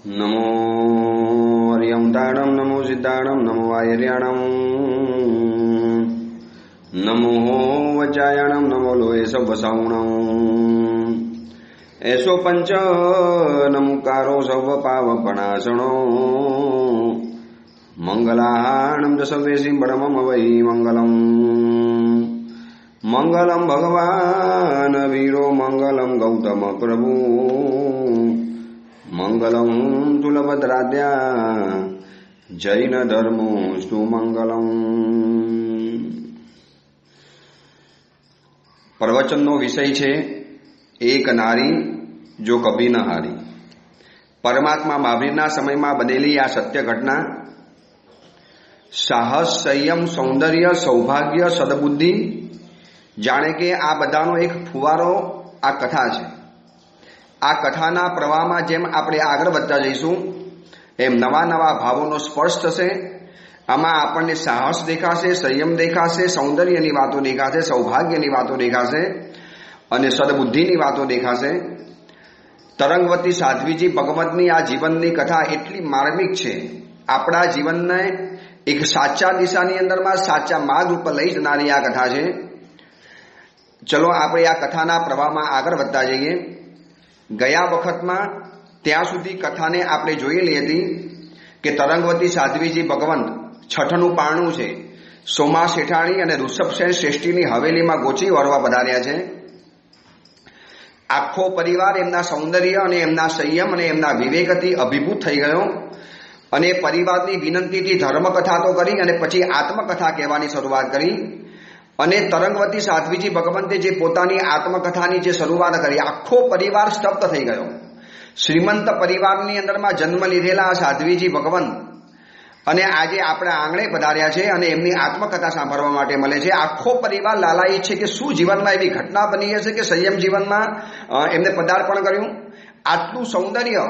नमो अर्यंताणं नमो सिद्धाणं नमो आयर्याणं नमो वज्रायणं नमो लोये सवसावणं ऐसो पंच नमुकारो सव पावपणासणो मंगलाहाणं च सवेशि बडमम वै मंगलम् मंगलम भगवान वीरो मंगलम गौतम प्रभु मंगलम तुलभद्राद्या जैन धर्मोस्तु मंगलम। प्रवचनનો વિષય છે એક નારી જો કભી ન હારી। પરમાત્મા મહાવીરના સમયમાં બનેલી આ સત્ય ઘટના સાહસ, સંયમ, સૌંદર્ય, સૌભાગ્ય, સદબુદ્ધિ જાણે કે આ બધાનો એક ફુવારો આ કથા છે। આ કથાના પ્રવાહમાં જેમ આપણે આગળ વધતા જઈશું એમ નવા નવા ભાવોનો સ્પર્શ થશે। આમાં આપણને સાહસ દેખાશે, સંયમ દેખાશે, સૌંદર્યની વાતો દેખાશે, સૌભાગ્યની વાતો દેખાશે અને સદબુદ્ધિની વાતો દેખાશે। તરંગવતી સાધ્વીજી ભગવતની આ જીવનની કથા એટલી માર્મિક છે, આપણા જીવનને એક સાચા દિશાની અંદરમાં સાચા માર્ગ ઉપર લઈ જનારી આ કથા છે। ચલો આપણે આ કથાના પ્રવાહમાં આગળ વધતા જઈએ। ગયા વખતમાં ત્યાં સુધી કથાને આપણે જોયેલી હતી કે તરંગવતી સાધ્વીજી ભગવંત છઠનું પારણું છે, સોમા શેઠાણી અને ઋષભસેન શ્રેષ્ઠીની હવેલીમાં ગોચી વળવા પધાર્યા છે। આખો પરિવાર એમના સૌંદર્ય અને એમના સંયમ અને એમના વિવેકથી અભિભૂત થઈ ગયો અને પરિવારની વિનંતીથી ધર્મકથા તો કરી અને પછી આત્મકથા કહેવાની શરૂઆત કરી। અને તરંગવતી સાધ્વીજી ભગવંતે જે પોતાની આત્મકથાની જે શરૂઆત કરી, આખો પરિવાર સ્તબ્ધ થઈ ગયો। શ્રીમંત પરિવારની અંદરમાં જન્મ લીધેલા સાધ્વીજી ભગવંત અને આજે આપણા આંગણે પધાર્યા છે અને એમની આત્મકથા સાંભળવા માટે મળે છે। આખો પરિવાર લાલાયિત છે કે શું જીવનમાં એવી ઘટના બની હશે કે સંયમ જીવનમાં એમને પદાર્પણ કર્યું। આટલું સૌંદર્ય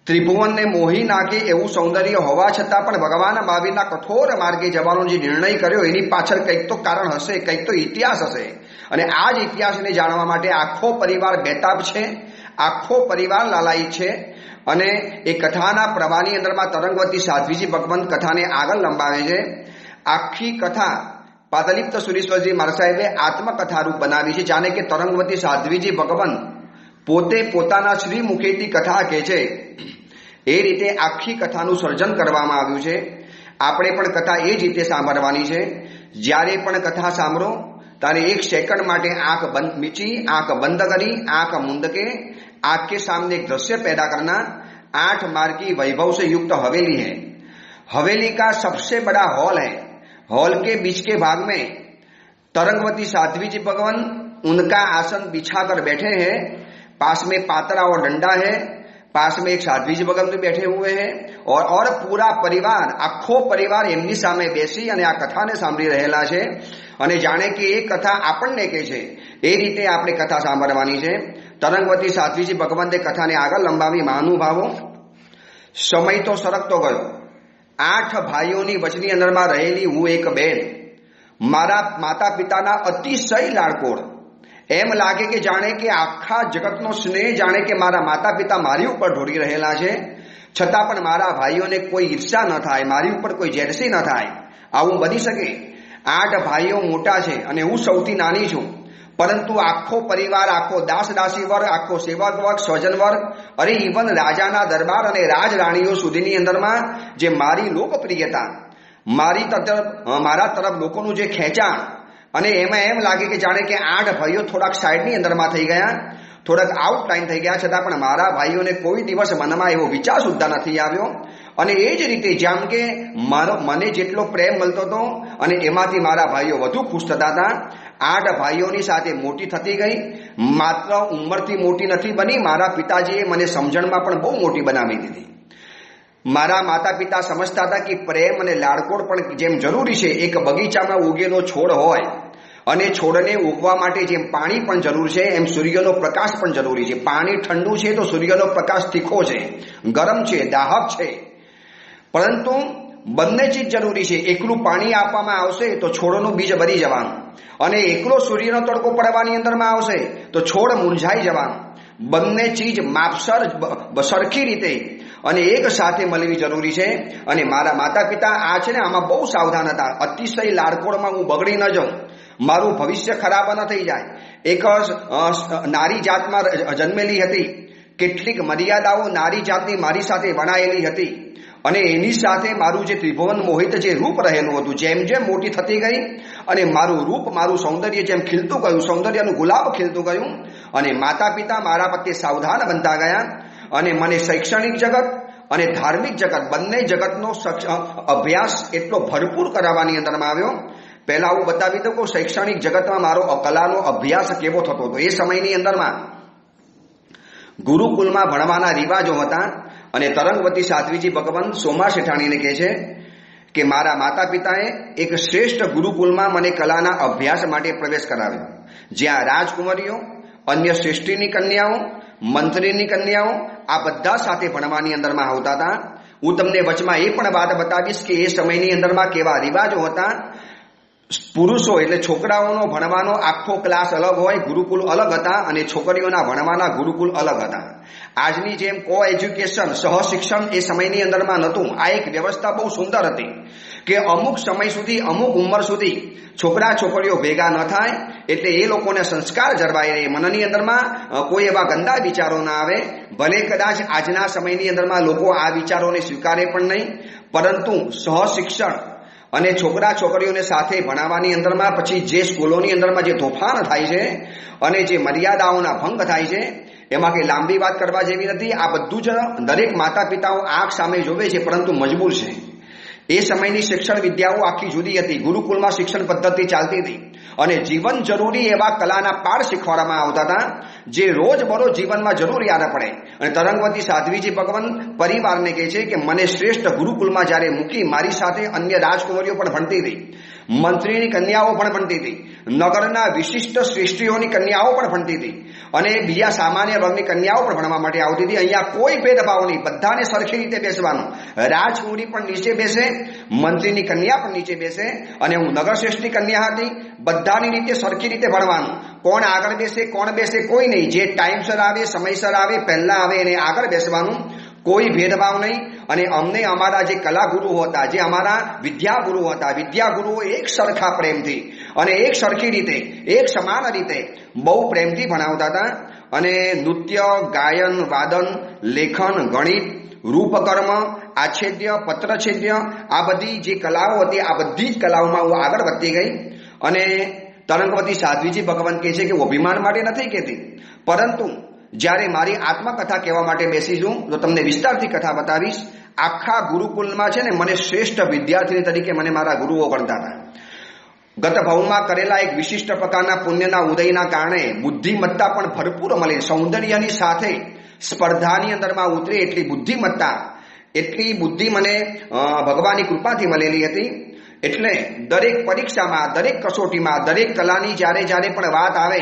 ત્રિભુવનને મોહી નાખે એવું સૌંદર્ય હોવા છતાં પણ ભગવાન મહાવીરના કઠોર માર્ગે જવાનો જે નિર્ણય કર્યો એની પાછળ કંઈક તો કારણ હશે, કંઈક તો ઇતિહાસ હશે અને આ જ ઇતિહાસને જાણવા માટે આખો પરિવાર બેતાબ છે, આખો પરિવાર લાલાયિત છે। અને એ કથાના પ્રવાહની અંદરમાં તરંગવતી સાધ્વીજી ભગવંત કથાને આગળ લંબાવે છે। આખી કથા પાતલિપ્ત સુરેશ્વરજી મહારાજ સાહેબે આત્મકથા રૂપ બનાવી છે, જાણે કે તરંગવતી સાધ્વીજી ભગવંત પોતે પોતાના શ્રી મુખેથી કથા કહે છે એ રીતે આખી કથાનું સર્જન કરવામાં આવ્યું છે। આપણે પણ કથા એ જ રીતે સાંભળવાની છે। જ્યારે પણ કથા સાંભળો ત્યારે એક સેકન્ડ માટે આંખ બંધ મીચી, આંખ બંધ કરી, આंख मूंद के आंख के सामने एक दृश्य पैदा करना। 8 मार की वैभव से युक्त हवेली है। हवेली का सबसे बड़ा हॉल है। हॉल के बीच के भाग में तरंगवती साध्वी जी भगवान उनका आसन बिछाकर बैठे हैं। पास में पात्रा और डंडा है। पास में एक साध्वी जी भगवान भी बैठे हुए हैं और पूरा परिवार, આખો પરિવાર એમની સામે બેસી અને આ કથાને સાંભળી રહેલા છે અને જાણે કે એ કથા આપણને કહે છે એ રીતે આપણે કથા સાંભળવાની છે। તરંગવતી સાધ્વીજી ભગવંતે કથાને આગળ લંબાવી। મહાનુભાવો, સમય તો સરકતો ગયો। 8 ભાઈઓની વચની અંદરમાં રહેલી હું એક બેન, મારા માતા પિતાના અતિશય લાડકોડ। એમ લાગે કે જાણે કે આખા જગતનો સ્નેહ જાણે કે મારા માતા પિતા મારી ઉપર ઢોળી રહેલા છે, છતાં પણ મારા ભાઈઓને કોઈ ઈર્ષા ન થાય, મારી ઉપર કોઈ જેલસી ન થાય। આવું બની શકે? 8 ભાઈઓ મોટા છે અને હું સૌથી નાની છું, પરંતુ આખો પરિવાર, આખો દાસ દાસી વર્ગ, આખો સેવક વર્ગ, સ્વજન વર્ગ, અરે ઇવન રાજાના દરબાર અને રાજરાણીઓ સુધીની અંદરમાં જે મારી લોકપ્રિયતા, મારા તરફ લોકોનું જે ખેંચાણ, અને એમાં એમ લાગે કે જાણે કે 8 ભાઈઓ થોડાક સાઈડની અંદરમાં થઈ ગયા, થોડાક આઉટલાઈન થઈ ગયા, છતાં પણ મારા ભાઈઓને કોઈ દિવસ મનમાં એવો વિચાર સુદ્ધા નથી આવ્યો। અને એ જ રીતે જેમ કે મને જેટલો પ્રેમ મળતો હતો અને એમાંથી મારા ભાઈઓ વધુ ખુશ થતા હતા। 8 ભાઈઓની સાથે મોટી થતી ગઈ। માત્ર ઉંમરથી મોટી નથી બની, મારા પિતાજીએ મને સમજણમાં પણ બહુ મોટી બનાવી દીધી। મારા માતા પિતા સમજતા હતા કે પ્રેમ અને લાડકોડ પણ જેમ જરૂરી છે, એક બગીચામાં ઉગેલો છોડ હોય અને છોડને ઉગવા માટે જેમ પાણી પણ જરૂર છે, એમ સૂર્યનો પ્રકાશ પણ જરૂરી છે। પાણી ઠંડુ છે તો સૂર્યનો પ્રકાશ તીખો છે, ગરમ છે, દાહક છે, પરંતુ બંને ચીજ જરૂરી છે। એકલું પાણી આપવામાં આવશે તો છોડનું બીજ બળી જવાનું અને એકલો સૂર્યનો તડકો પડવાની અંદરમાં આવશે તો છોડ મુરઝાઈ જવાનું। બંને ચીજ માપસર સરખી રીતે અને એક સાથે મળવી જરૂરી છે. અને મારા માતા પિતા આ છે ને આમાં બહુ સાવધાન હતા. અતિશય લાડકોડમાં હું બગડી ન જાઉં, મારું ભવિષ્ય ખરાબ ન થઈ જાય. એક નારી જાતમાં જન્મેલી હતી, કેટલીક મર્યાદાઓ નારી જાતની મારી સાથે વણાયેલી હતી અને એની સાથે મારું જે ત્રિભુવન મોહિત જે રૂપ રહેલું હતું, જેમ જેમ મોટી થતી ગઈ અને મારું રૂપ, મારું સૌંદર્ય જેમ ખીલતું ગયું, સૌંદર્યનું ગુલાબ ખીલતું ગયું અને માતા પિતા મારા પ્રત્યે સાવધાન બનતા ગયા અને મને શૈક્ષણિક જગત અને ધાર્મિક જગત બંને જગતનો અભ્યાસ એટલો ભરપૂર કરાવવાની અંદરમાં આવ્યો. પહેલા હું બતાવી દઉં કે શૈક્ષણિક જગતમાં મારો કલાનો અભ્યાસ કેવો થતો હતો. એ સમયની અંદરમાં ગુરુકુલમાં ભણવાના રિવાજો હતા અને તરંગવતી સાધ્વીજી ભગવાન સોમા શેઠાણીને કહે છે કે મારા માતા પિતાએ એક શ્રેષ્ઠ ગુરુકુલમાં મને કલાના અભ્યાસ માટે પ્રવેશ કરાવ્યો, જ્યાં રાજકુમારીઓ, અન્ય શ્રેષ્ઠીની કન્યાઓ, મંત્રીની કન્યાઓ આ બધા સાથે ભણવાની અંદરમાં આવતા હતા. હું તમને વચમાં એ પણ વાત બતાવીશ કે એ સમયની અંદરમાં કેવા રિવાજો હતા. પુરુષો એટલે છોકરાઓનો ભણવાનો આખો ક્લાસ અલગ હોય, ગુરુકુલ અલગ હતા અને છોકરીઓના ભણવાના ગુરુકુલ અલગ હતા. આજની જેમ કો એજ્યુકેશન, સહશિક્ષણ એ સમયની અંદરમાં નહોતું. આ એક વ્યવસ્થા બહુ સુંદર હતી કે અમુક સમય સુધી, અમુક ઉંમર સુધી છોકરા છોકરીઓ ભેગા ન થાય એટલે એ લોકોને સંસ્કાર જળવાય રહે, મનની અંદરમાં કોઈ એવા ગંદા વિચારો ના આવે. ભલે કદાચ આજના સમયની અંદરમાં લોકો આ વિચારોને સ્વીકારે પણ નહીં, પરંતુ સહશિક્ષણ અને છોકરા છોકરીઓને સાથે ભણાવવાની અંદરમાં પછી જે સ્કૂલોની અંદરમાં જે તોફાન થાય છે અને જે મર્યાદાઓના ભંગ થાય છે એમાં કંઈ લાંબી વાત કરવા જેવી નથી. આ બધું જ દરેક માતા પિતાઓ આંખ સામે જોવે છે, પરંતુ મજબૂર છે. એ સમયની શિક્ષણ વિદ્યાઓ આખી જુદી હતી. ગુરુકુલમાં શિક્ષણ પદ્ધતિ ચાલતી હતી અને જીવન જરૂરી એવા કલાના પાઠ શીખવાડવામાં આવતા હતા જે રોજબરોજ જીવનમાં જરૂર યાદ પડે. અને તરંગવતી સાધ્વીજી ભગવાન પરિવારને કહે છે કે મને શ્રેષ્ઠ ગુરુકુલમાં જ્યારે મૂકી, મારી સાથે અન્ય રાજકુમારીઓ પણ ભણતી હતી, મંત્રીની કન્યાઓ પણ ભણતી હતી, નગરના વિશિષ્ટ શ્રેષ્ઠીઓની કન્યાઓ પણ ભણતી હતી અને બીજા સામાન્ય વર્ગની કન્યાઓ પણ ભણવા માટે આવતી હતી. અહીંયા કોઈ ભેદભાવ નહીં, બધાને સરખી રીતે બેસવાનું. રાજકુમારી પણ નીચે બેસે, મંત્રીની કન્યા પણ નીચે બેસે અને હું નગરશ્રેષ્ઠની કન્યા હતી. બધાની રીતે સરખી રીતે ભણવાનું. કોણ આગળ બેસે, કોણ બેસે કોઈ નહીં. જે ટાઈમસર આવે, સમયસર આવે, પહેલા આવે એને આગળ બેસવાનું. કોઈ ભેદભાવ નહીં. અને અમને અમારા જે કલાગુરુઓ હતા, જે અમારા વિદ્યાગુરુઓ હતા, વિદ્યાગુરુઓ એક સરખા પ્રેમથી અને એક સરખી રીતે, એક સમાન રીતે બહુ પ્રેમથી ભણાવતા હતા. અને નૃત્ય, ગાયન, વાદન, લેખન, ગણિત, રૂપકર્મ, આચ્છેદ્ય, પત્રછેદ્ય આ બધી જે કલાઓ હતી, આ બધી જ કલાઓમાં હું આગળ વધતી ગઈ. અને તરંગવતી સાધ્વીજી ભગવાન કહે છે કે હું અભિમાન માટે નથી કહેતી, પરંતુ જ્યારે મારી આત્મકથા કહેવા માટે બેસીશું તો તમને વિસ્તારથી કથા બતાવીશ. આખા ગુરુકુલમાં છે ને મને શ્રેષ્ઠ વિદ્યાર્થીની તરીકે મને મારા ગુરુઓ ગણતા હતા. ગત ભાવમાં કરેલા એક વિશિષ્ટ પ્રકારના પુણ્યના ઉદયના કારણે બુદ્ધિમત્તા પણ ભરપૂર મળી. સૌંદર્યની સાથે સ્પર્ધાની અંદરમાં ઉતરે એટલી બુદ્ધિમત્તા, એટલી બુદ્ધિ મને ભગવાનની કૃપાથી મળેલી હતી. એટલે દરેક પરીક્ષામાં, દરેક કસોટીમાં, દરેક કલાની જ્યારે જ્યારે પણ વાત આવે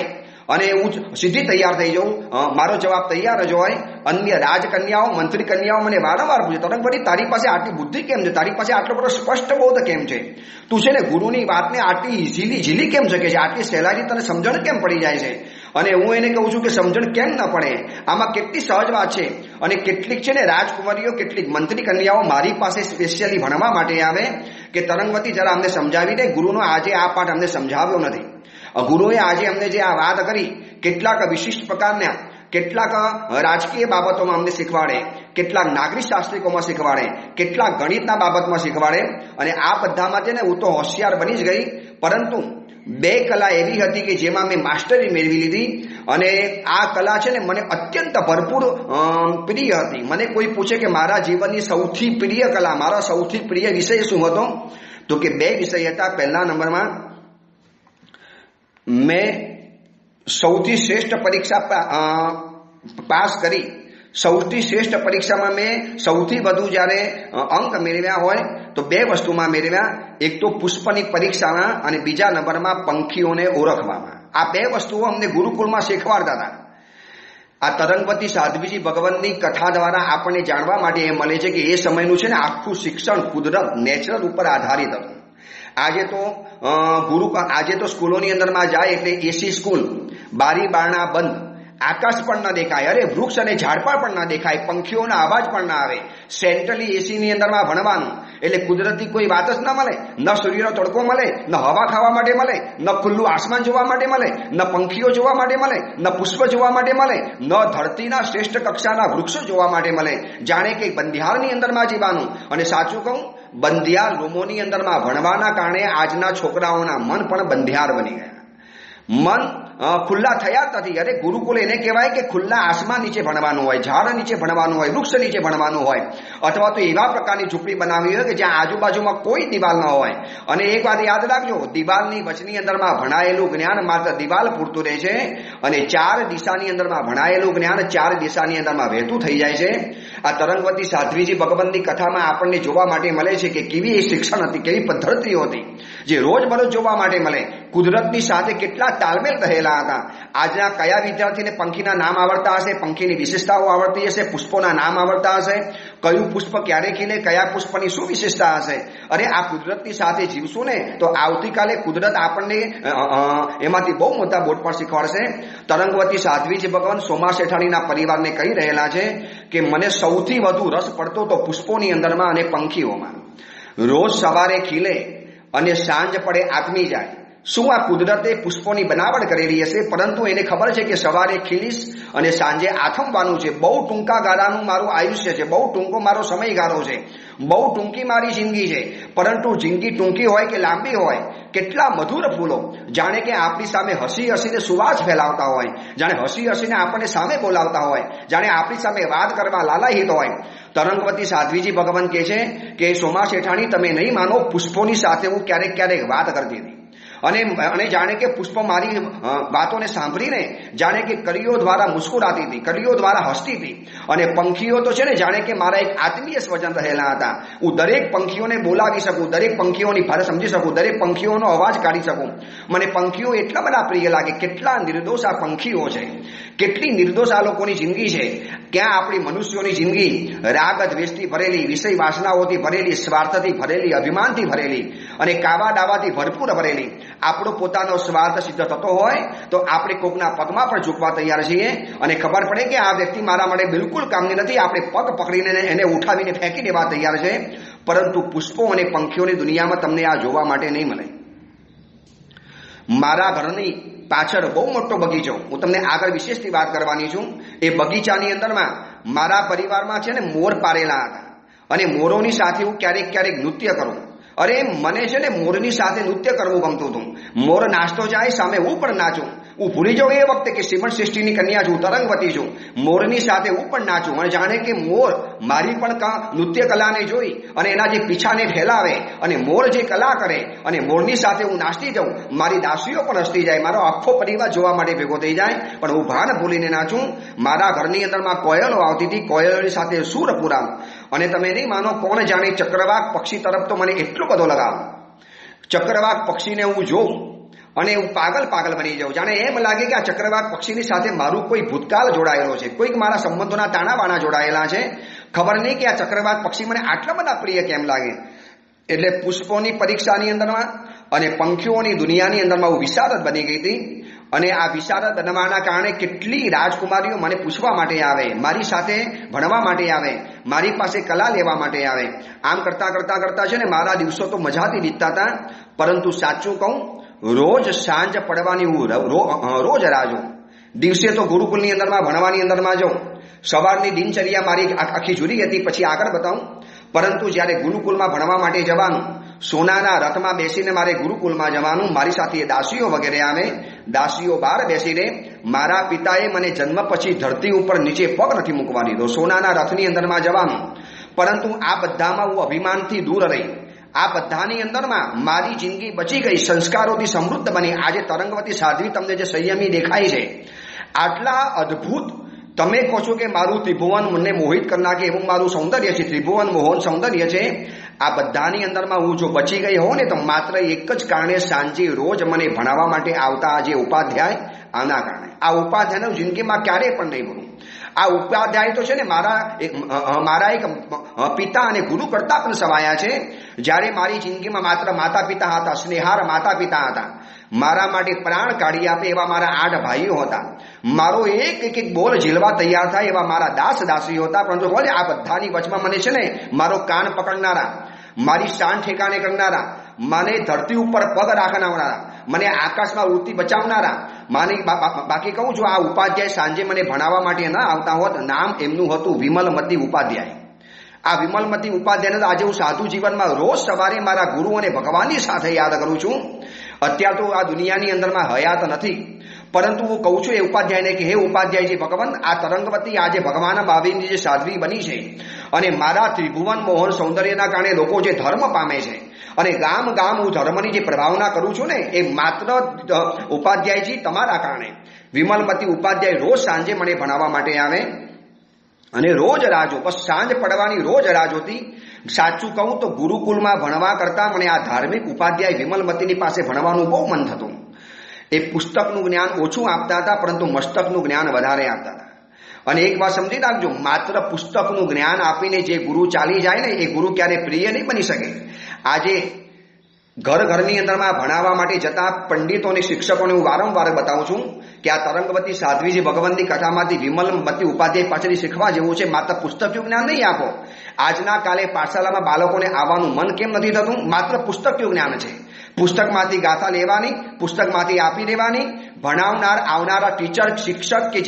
અને હું સીધી તૈયાર થઈ જાઉં, મારો જવાબ તૈયાર જ હોય. અન્ય રાજકન્યાઓ, મંત્રી કન્યાઓ મને વારંવાર પૂછે, તરંગવતી તારી પાસે આટલી બુદ્ધિ કેમ છે, તારી પાસે આટલો બધો સ્પષ્ટ બોધ કેમ છે, તું છે ને ગુરુની વાતને આટલી ઇઝીલી ઝીલી કેમ શકે છે, આટલી સહેલાઈથી તને સમજણ કેમ પડી જાય છે. અને હું એને કહું છું કે સમજણ કેમ ન પડે, આમાં કેટલી સહજ વાત છે. અને કેટલીક છે ને રાજકુમારીઓ, કેટલીક મંત્રી કન્યાઓ મારી પાસે સ્પેશિયલી ભણવા માટે આવે કે તરંગવતી જરા અમને સમજાવી દે, ગુરુનો આજે આ પાઠ અમને સમજાવ્યો નથી. ગુરુએ આજે અમને જે આ વાત કરી, કેટલાક વિશિષ્ટ પ્રકારના, કેટલાક રાજકીય બાબતોમાં અમને શીખવાડે, કેટલાક નાગરિક શાસ્ત્રિકોમાં શીખવાડે, કેટલાક ગણિતના બાબતમાં શીખવાડે. અને આ બધામાં છે ને હું તો હોશિયાર બની જ ગઈ. પરંતુ બે કલા એવી હતી કે જેમાં મેં માસ્ટરી મેળવી લીધી અને આ કલા છે ને મને અત્યંત ભરપૂર પ્રિય હતી. મને કોઈ પૂછે કે મારા જીવનની સૌથી પ્રિય કલા, મારો સૌથી પ્રિય વિષય શું હતો, તો કે બે વિષય હતા. પહેલા નંબરમાં મેં સૌથી શ્રેષ્ઠ પરીક્ષા પાસ કરી, સૌથી શ્રેષ્ઠ પરીક્ષામાં મેં સૌથી વધુ જ્યારે અંક મેળવ્યા હોય તો બે વસ્તુમાં મેળવ્યા. એક તો પુષ્પની પરીક્ષામાં અને બીજા નંબરમાં પંખીઓને ઓળખવામાં. આ બે વસ્તુઓ અમને ગુરુકુલમાં શીખવાડતા હતા. આ તરંગવતી સાધ્વીજી ભગવાનની કથા દ્વારા આપણને જાણવા માટે એ મળે છે કે એ સમયનું છે ને આખું શિક્ષણ કુદરત, નેચરલ ઉપર આધારિત હતું. આજે તો સ્કૂલોની અંદરમાં જાય એટલે એસી સ્કૂલ, બારી બારણા બંધ, આકાશ પણ ન દેખાય, અરે વૃક્ષ અને ઝાડપાં પણ ન દેખાય, પંખીઓના અવાજ પણ ના આવે. સેન્ટ્રલી એસીની અંદરમાં ભણવાનું એટલે કુદરતી કોઈ વાત જ ના મળે. ન સૂર્યનો તડકો મળે, ન હવા ખાવા માટે મળે, ન ખુલ્લું આસમાન જોવા માટે મળે, ન પંખીઓ જોવા માટે મળે, ન પુષ્પ જોવા માટે મળે, ન ધરતીના શ્રેષ્ઠ કક્ષાના વૃક્ષો જોવા માટે મળે. જાણે કે બંધિયારની અંદરમાં જીવાનું. અને સાચું કહું, બંધિયાર રૂમોની અંદરમાં ભણવાના કારણે આજના છોકરાઓના મન પણ બંધિયાર બની ગયા. મન ખુલ્લા થયા જ નથી. અરે ગુરુકુલ એને કહેવાય કે ખુલ્લા આસમાન નીચે ભણવાનું હોય, ઝાડ નીચે ભણવાનું હોય, વૃક્ષ નીચે ભણવાનું હોય, અથવા તો એવા પ્રકારની ઝૂંપડી બનાવી હોય કે જ્યાં આજુબાજુમાં કોઈ દિવાલ ન હોય. અને એક વાત યાદ રાખજો, દિવાલની વચની અંદરમાં ભણાયેલું જ્ઞાન માત્ર દિવાલ પૂરતું રહે છે, અને ચાર દિશાની અંદરમાં ભણાયેલું જ્ઞાન ચાર દિશાની અંદરમાં વહેતું થઈ જાય છે. આ તરંગવતી સાધ્વીજી ભગવંતની કથામાં આપણને જોવા માટે મળે છે કે કેવી એ શિક્ષણ હતી, કેવી પદ્ધતિઓ હતી જે રોજબરોજ જોવા માટે મળે. કુદરતની સાથે કેટલા તાલમેલ રહેલા હતા. આજના કયા વિદ્યાર્થીને પંખીના નામ આવડતા હશે, પંખીની વિશેષતાઓ આવડતી હશે, પુષ્પોના નામ આવડતા હશે, કયું પુષ્પ ક્યારે ખીલે, કયા પુષ્પની શું વિશેષતા હશે. અરે આ કુદરતની સાથે જીવશું ને તો આવતીકાલે કુદરત આપણને એમાંથી બહુ મોટા બોટ પણ શીખવાડશે. તરંગવતી સાધ્વીજી ભગવાન સોમા શેઠાણીના પરિવારને કહી રહેલા છે કે મને સૌથી વધુ રસ પડતો તો પુષ્પોની અંદરમાં અને પંખીઓમાં. રોજ સવારે ખીલે અને સાંજ પડે આથમી જાય. શું આ કુદરતે પુષ્પોની બનાવટ કરેલી હશે, પરંતુ એને ખબર છે કે સવારે ખીલીશ અને સાંજે આથમવાનું છે. બહુ ટૂંકા ગાળાનું મારું આયુષ્ય છે, બહુ ટૂંકો મારો સમયગાળો છે, બહુ ટૂંકી મારી જિંદગી છે. પરંતુ જિંદગી ટૂંકી હોય કે લાંબી હોય, કેટલા મધુર ફૂલો જાણે કે આપણી સામે હસી હસીને સુવાસ ફેલાવતા હોય, જાણે હસી હસીને આપણને સામે બોલાવતા હોય, જાણે આપણી સામે વાત કરવા લાલાહિત હોય. તરંગવતી સાધ્વીજી ભગવાન કહે છે કે સોમા શેઠાણી તમે નહીં માનો, પુષ્પોની સાથે હું ક્યારેક ક્યારેક વાત કરતી હતી. અને જાણે કે પુષ્પ મારી વાતોને સાંભળીને જાણે કે કલીઓ દ્વારા મુસ્કુરાતી હતી, કલીઓ દ્વારા હસતી હતી. અને પંખીઓ તો છે ને જાણે કે મારા એક આત્મીય સ્વજન રહેલા હતા. હું દરેક પંખીઓને બોલાવી શકું, દરેક પંખીઓની ભાષા સમજી શકું, દરેક પંખીઓનો અવાજ કાઢી શકું. મને પંખીઓ એટલા બધા પ્રિય લાગે. કેટલા નિર્દોષ આ પંખીઓ છે, કેટલી નિર્દોષ આ લોકોની જિંદગી છે. ક્યાં આપણી મનુષ્યોની જિંદગી રાગ દ્વેષથી ભરેલી, વિષય વાસનાઓથી ભરેલી, સ્વાર્થથી ભરેલી, અભિમાનથી ભરેલી અને કાવા ડાવાથી ભરપૂર ભરેલી. આપણો પોતાનો સ્વાર્થ સિદ્ધ થતો હોય તો આપણે કોકના પગમાં પણ ઝૂકવા તૈયાર છીએ, અને ખબર પડે કે આ વ્યક્તિ મારા માટે બિલકુલ કામની નથી, આપણે પગ પકડીને એને ઉઠાવીને ફેંકી દેવા તૈયાર છે. પરંતુ પુષ્પો અને પંખીઓની દુનિયામાં તમને આ જોવા માટે નહીં મળે. મારા ઘરની પાછળ બહુ મોટો બગીચો, હું તમને આગળ વિશેષથી વાત કરવાની છું. એ બગીચાની અંદરમાં મારા પરિવારમાં છે ને મોર પારેલા હતા, અને મોરોની સાથે હું ક્યારેક ક્યારેક નૃત્ય કરું. અરે મને છે ને મોરની સાથે નૃત્ય કરવું ગમતું હતું. મોર નાચતો જાય સામે હું પણ નાચું. હું ભૂલી જાઉં એ વખતે કે શ્રીમંત શ્રેષ્ઠીની કન્યા છું, તરંગવતી છું. મોરની સાથે હું પણ નાચું, અને જાણે કે મોર મારી પણ નૃત્ય કલાને જોઈ અને એના જે પીછાને ફેલાવે અને મોર જે કલા કરે અને મોરની સાથે હું નાચતી જાઉં, મારી દાસીઓ પણ હસતી જાય, મારો આખો પરિવાર જોવા માટે ભેગો થઈ જાય, પણ હું ભાન ભૂલીને નાચું. મારા ઘરની અંદરમાં કોયલો આવતી હતી, કોયલોની સાથે સૂર પુરાણ. અને તમે નહીં માનો, કોણ જાણે ચક્રવાક પક્ષી તરફ તો મને એટલો બધો લગાવ. ચક્રવાક પક્ષીને હું જોઉં અને હું પાગલ બની જાઉં. જાણે એમ લાગે કે આ ચક્રવાક પક્ષીની સાથે મારું કોઈ ભૂતકાળ જોડાયેલો છે, કોઈક મારા સંબંધોના તાણાવાણા જોડાયેલા છે. ખબર નહીં કે આ ચક્રવાક પક્ષી મને આટલા બધા પ્રિય કેમ લાગે. એટલે પુષ્પોની પરીક્ષાની અંદરમાં અને પંખીઓની દુનિયાની અંદરમાં હું વિશારદ બની ગઈ હતી. અને આ વિશારદ બનવાના કારણે કેટલી રાજકુમારીઓ મને પૂછવા માટે આવે, મારી સાથે ભણવા માટે આવે, મારી પાસે કલા લેવા માટે આવે. આમ કરતા કરતા કરતા છે ને મારા દિવસો તો મજાથી વીતતા હતા. પરંતુ સાચું કહું, રોજ સાંજ પડવાની હું રોજ રાહ જોઉં. દિવસે તો ગુરુકુલની અંદરમાં ભણવાની અંદરમાં જાઉં. સવારની દિનચર્યા મારી આખી જુદી હતી, પછી આગળ બતાવું. પરંતુ જ્યારે ગુરુકુલમાં ભણવા માટે જવાનું, સોનાના રથમાં બેસીને મારે ગુરુકુલમાં જવાનું, મારી સાથે દાસીઓ વગેરે આવે. દાસીઓ બહાર બેસીને મારા પિતાએ મને જન્મ પછી ધરતી ઉપર નીચે પગ નથી મૂકવા દીધો, સોનાના રથની અંદરમાં જવાનું. પરંતુ આ બધામાં હું અભિમાનથી દૂર રહી. આ બધાની અંદરમાં મારી જિંદગી બચી ગઈ, સંસ્કારોથી સમૃદ્ધ બની. આજે તરંગવતી સાધ્વી તમને જે સંયમી દેખાય છે, આટલા અદ્ભુત, તમે કહો છો કે મારું ત્રિભુવન મને મોહિત કરી નાખે એવું મારું સૌંદર્ય છે, ત્રિભુવન મોહન સૌંદર્ય છે. આ બધાની અંદરમાં હું જો બચી ગઈ હોઉં ને તો માત્ર એક જ કારણે, સાંજે રોજ મને ભણાવવા માટે આવતા જે ઉપાધ્યાય, આના કારણે. આ ઉપાધ્યાયનું જિંદગીમાં ક્યારેય પણ નહીં ભૂલું. આ ઉપાધ્યાય તો છે ને મારા એક પિતા અને ગુરુ કરતા પણ સવાયા છે. જ્યારે મારી જિંદગીમાં માત્ર માતા પિતા હતા, સ્નેહાર માતા પિતા હતા, મારા માટે પ્રાણ કાઢી આપે એવા મારા 8 ભાઈઓ હતા, મારો એક બોલ ઝીલવા તૈયાર થાય એવા મારા દાસ દાસીઓ હતા. પરંતુ બોલે આ બધાની વચમાં મને છે ને મારો કાન પકડનારા, મારી શાન ઠેકાણે કરનારા, મને ધરતી ઉપર પગ રાખનારા, મને આકાશમાં ઉડતી બચાવનારા, બાકી કહું છું, આ ઉપાધ્યાય સાંજે મને ભણાવવા માટે ન આવતા હોત. નામ એમનું હતું વિમલમતી ઉપાધ્યાય. આ વિમલમતી ઉપાધ્યાયને આજે હું સાધુ જીવનમાં રોજ સવારે મારા ગુરુ અને ભગવાનની સાથે યાદ કરું છું. અત્યારે તો આ દુનિયાની અંદરમાં હયાત નથી, પરંતુ હું કહું છું એ ઉપાધ્યાયને કે હે ઉપાધ્યાયજી ભગવાન, આ તરંગવતી આજે ભગવાન ભાવિની જે સાધ્વી બની છે અને મારા ત્રિભુવન મોહન સૌંદર્યના કારણે લોકો જે ધર્મ પામે છે અને ગામ ગામ હું ધર્મની જે પ્રભાવના કરું છું ને એ માત્ર ઉપાધ્યાયજી તમારા કારણે. વિમલમતી ઉપાધ્યાય રોજ સાંજે મને ભણાવવા માટે આવે અને રોજ રાહ જો, બસ સાંજ પડવાની રોજ રાહ જોતી. સાચું કહું તો ગુરુકુલમાં ભણવા કરતા મને આ ધાર્મિક ઉપાધ્યાય વિમલમતીની પાસે ભણવાનું બહુ મન થતું. એ પુસ્તકનું જ્ઞાન ઓછું આપતા હતા, પરંતુ મસ્તકનું જ્ઞાન વધારે આપતા હતા. અને એક વાત સમજી રાખજો, માત્ર પુસ્તકનું જ્ઞાન આપીને જે ગુરુ ચાલી જાય ને એ ગુરુ ક્યારે પ્રિય નહીં બની શકે. આજે ઘરની અંદરમાં ભણાવવા માટે જતા પંડિતો અને શિક્ષકોને હું વારંવાર બતાવું છું કે આ તરંગવતી સાધ્વીજી ભગવાનની કથામાંથી વિમલમતી ઉપાધ્યાય પાછળથી શીખવા જેવું છે. માત્ર પુસ્તકીય જ્ઞાન નહીં આપો. આજના કાલે પાઠશાલામાં બાળકોને આવવાનું મન કેમ નથી થતું? માત્ર પુસ્તકીય જ્ઞાન છે. પુસ્તકમાંથી ગાથા લેવાની, પુસ્તકમાંથી આપી દેવાની. ભણાવનાર આવનારા ટીચર શિક્ષક કે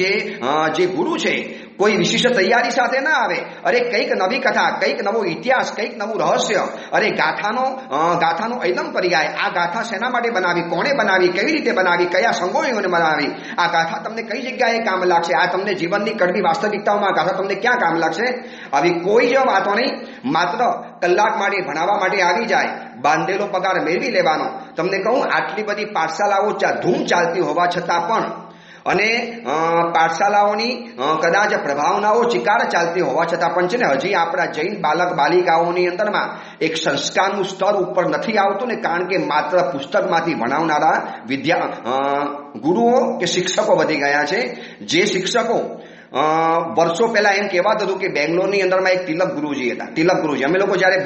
જે ગુરુ છે કોઈ વિશિષ્ટ તૈયારી સાથે ના આવે. અરે કંઈક નવી કથા, કંઈક નવો ઇતિહાસ, કંઈક નવું રહસ્ય, અરે ગાથાનો એકદમ પર્યાય. આ ગાથા શેના માટે બનાવી, કોણે બનાવી, કેવી રીતે બનાવી, કયા સંગોળીઓને બનાવી, આ ગાથા તમને કઈ જગ્યાએ કામ લાગશે, આ તમને જીવનની કડવી વાસ્તવિકતાઓમાં આ ગાથા તમને ક્યાં કામ લાગશે? આવી કોઈ જ વાતો નહીં. માત્ર કલાક માટે ભણાવવા માટે આવી જાય, બાંધેલો પગાર મેળવી લેવાનો. તમને કહું, આટલી બધી પાઠશાલાઓ ધૂમ ચાલતી હોવા છતાં પણ અને પાઠશાલાઓની કદાચ પ્રભાવનાઓ ચિકાર ચાલતી હોવા છતાં પણ છે ને હજી આપણા જૈન બાલક બાલિકાઓની અંદરમાં એક સંસ્કારનું સ્તર ઉપર નથી આવતું ને, કારણ કે માત્ર પુસ્તકમાંથી ભણાવનારા ગુરુઓ કે શિક્ષકો વધી ગયા છે. જે શિક્ષકો વર્ષો પહેલા એમ કહેવાતું હતું કે બેંગ્લોરની અંદરમાં એક તિલક ગુરુજી હતા. તિલક ગુરુજી, અમે લોકો જ્યારે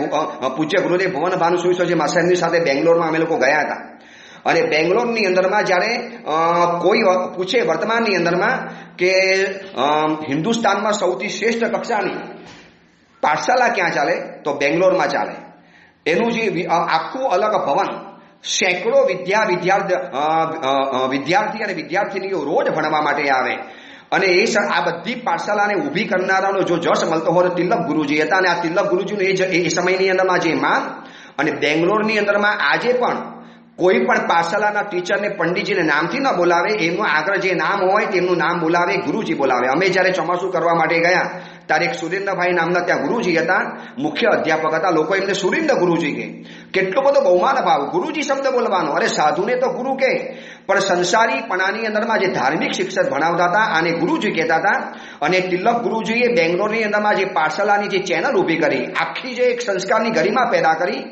પૂજ્ય ગુરુદેવ ભુવન ભાનુ સુઈસોજી માસ્ટરની સાથે બેંગ્લોરમાં અમે લોકો ગયા હતા અને બેંગ્લોરની અંદરમાં જ્યારે કોઈ પૂછે વર્તમાનની અંદરમાં કે હિન્દુસ્તાનમાં સૌથી શ્રેષ્ઠ કક્ષાની પાઠશાલા ક્યાં ચાલે, તો બેંગ્લોરમાં ચાલે. એનું જે આખું અલગ ભવન, સેંકડો વિદ્યાર્થી અને વિદ્યાર્થીનીઓ રોજ ભણવા માટે આવે અને આ બધી પાઠશાલાને ઊભી કરનારાનો જો જશ મળતો હોય તો તિલક ગુરુજી હતા. અને આ તિલક ગુરુજીનું એ સમયની અંદરમાં જે માન અને બેંગ્લોરની અંદરમાં આજે પણ કોઈ પણ પાઠશાલાના ટીચરને પંડિતજીને નામથી ન બોલાવે, એમનું આગળ જે નામ હોય તેમનું નામ બોલાવે, ગુરુજી બોલાવે. અમે જ્યારે ચોમાસું કરવા માટે ગયા ત્યારે એક સુરેન્દ્રભાઈ નામના ત્યાં ગુરુજી હતા, મુખ્ય અધ્યાપક હતા. લોકો એમને સુરેન્દ્ર ગુરુજી કહે. કેટલો બધો બહુમાન ભાવ, ગુરુજી શબ્દ બોલવાનો. અરે સાધુને તો ગુરુ કહે, પણ સંસારીપણાની અંદરમાં જે ધાર્મિક શિક્ષક ભણાવતા હતા આને ગુરુજી કહેતા હતા. અને તિલક ગુરુજીએ બેંગ્લોરની અંદરમાં જે પાઠશાલાની જે ચેનલ ઊભી કરી, આખી જે એક સંસ્કારની ગરિમા પેદા કરી,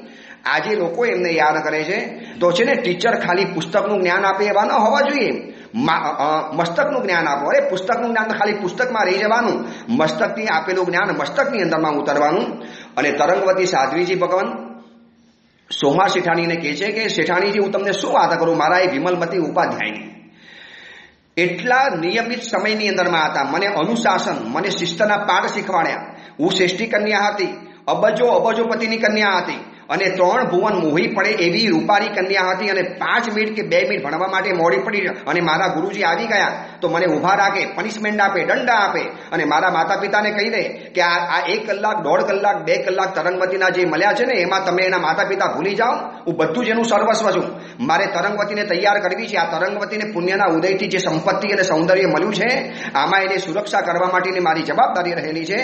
આજે લોકો એમને યાદ કરે છે. તો છે ને ટીચર ખાલી પુસ્તકનું જ્ઞાન આપે એવા ન હોવા જોઈએ, મસ્તકનું જ્ઞાન આપો. અરે પુસ્તકનું જ્ઞાન ખાલી પુસ્તકમાં રહી જવાનું, મસ્તકથી આપેલું જ્ઞાન મસ્તકની અંદરમાં ઉતરવાનું. અને તરંગવતી સાધ્વીજી ભગવાન સોમા શેઠાણીને કહે છે કે શેઠાણીજી, હું તમને શું વાત કરું, મારા એ વિમલમતી ઉપાધ્યાયની એટલા નિયમિત સમયની અંદરમાં હતા. મને અનુશાસન, મને શિસ્તના પાઠ શીખવાડ્યા. હું શ્રેષ્ઠી કન્યા હતી, અબજોપતિની કન્યા હતી અને 3 ભુવન મોહી પડે એવી રૂપારી કન્યા હતી. અને 5 મિનિટ કે 2 મિનિટ ભણવા માટે મોડી પડી અને મારા ગુરુજી આવી ગયા તો મને ઊભા રાખે, પનિશમેન્ટ આપે, દંડા આપે અને મારા માતા પિતાને કહી દે કે આ 1 કલાક, 1.5 કલાક, 2 કલાક તરંગવતીના જે મળ્યા છે ને એમાં તમે એના માતા પિતા ભૂલી જાઓ, હું બધું જ એનું સર્વસ્વ છું. મારે તરંગવતીને તૈયાર કરવી છે. આ તરંગવતીને પુણ્યના ઉદયથી જે સંપત્તિ અને સૌંદર્ય મળ્યું છે આમાં એને સુરક્ષા કરવા માટેની મારી જવાબદારી રહેલી છે.